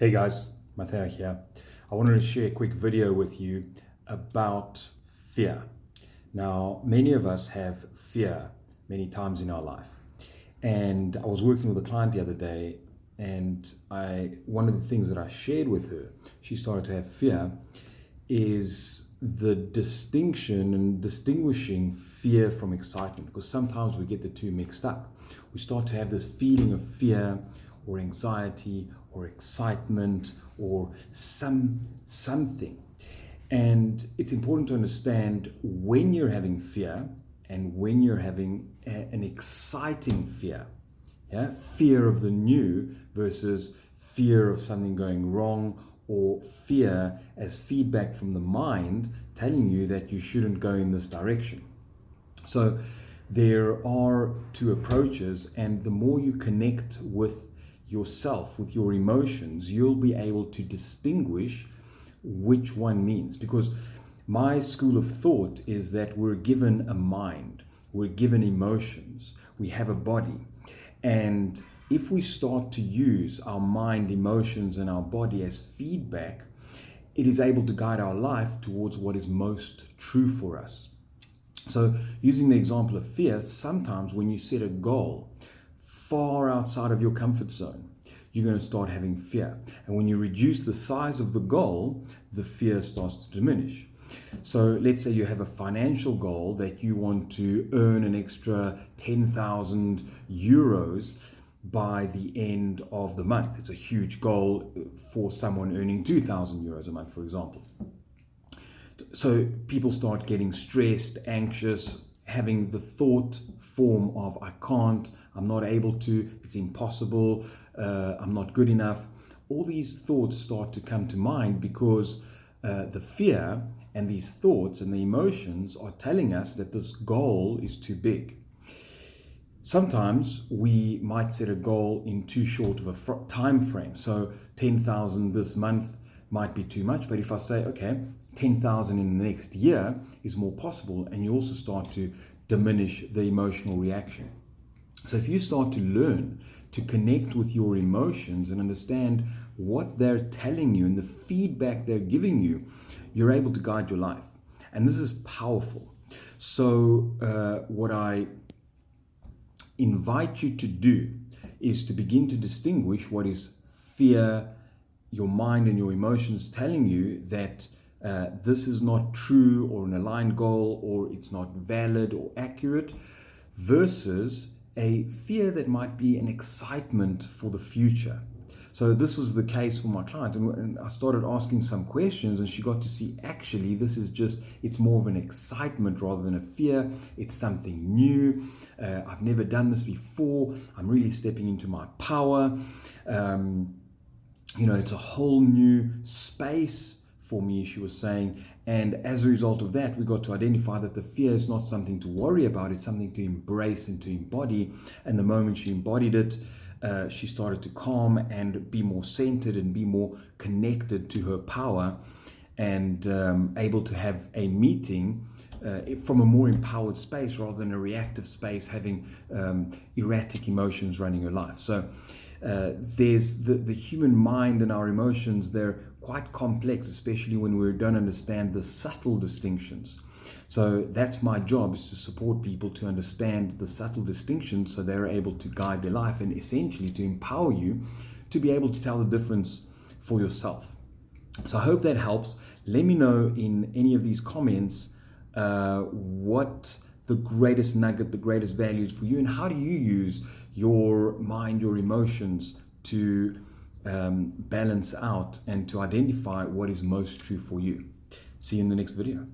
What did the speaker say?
Hey guys, Matheo here. I wanted to share a quick video with you about fear. Now, many of us have fear many times in our life. And I was working with a client the other day, and one of the things that I shared with her, she started to have fear, is the distinction and distinguishing fear from excitement, because sometimes we get the two mixed up. We start to have this feeling of fear or anxiety or excitement or something. And it's important to understand when you're having fear and when you're having an exciting fear. Yeah? Fear of the new versus fear of something going wrong, or fear as feedback from the mind telling you that you shouldn't go in this direction. So there are two approaches, and the more you connect with yourself, with your emotions, you'll be able to distinguish which one means. Because my school of thought is that we're given a mind, we're given emotions, we have a body. And if we start to use our mind, emotions, and our body as feedback, it is able to guide our life towards what is most true for us. So using the example of fear, sometimes when you set a goal far outside of your comfort zone, you're going to start having fear. And when you reduce the size of the goal, the fear starts to diminish. So let's say you have a financial goal that you want to earn an extra 10,000 euros by the end of the month. It's a huge goal for someone earning 2,000 euros a month, for example. So people start getting stressed, anxious, having the thought form of I can't, I'm not able to, it's impossible, I'm not good enough. All these thoughts start to come to mind because the fear and these thoughts and the emotions are telling us that this goal is too big. Sometimes we might set a goal in too short of a time frame. So 10,000 this month might be too much, but if I say, okay, 10,000 in the next year is more possible, and you also start to diminish the emotional reaction. So if you start to learn to connect with your emotions and understand what they're telling you and the feedback they're giving you, you're able to guide your life. And this is powerful. So what I invite you to do is to begin to distinguish what is fear, your mind and your emotions telling you that this is not true or an aligned goal, or it's not valid or accurate, versus a fear that might be an excitement for the future. So this was the case for my client, and I started asking some questions, and she got to see actually this is just, it's more of an excitement rather than a fear. It's something new. I've never done this before. I'm really stepping into my power. It's a whole new space for me, she was saying. And as a result of that, we got to identify that the fear is not something to worry about, it's something to embrace and to embody. And the moment she embodied it, she started to calm and be more centered and be more connected to her power, and able to have a meeting from a more empowered space rather than a reactive space, having erratic emotions running her life. So there's the human mind and our emotions, they're quite complex, especially when we don't understand the subtle distinctions. So that's my job, is to support people to understand the subtle distinctions so they're able to guide their life, and essentially to empower you to be able to tell the difference for yourself. So I hope that helps. Let me know in any of these comments what the greatest nugget, the greatest values for you, and how do you use your mind, your emotions to balance out and to identify what is most true for you. See you in the next video.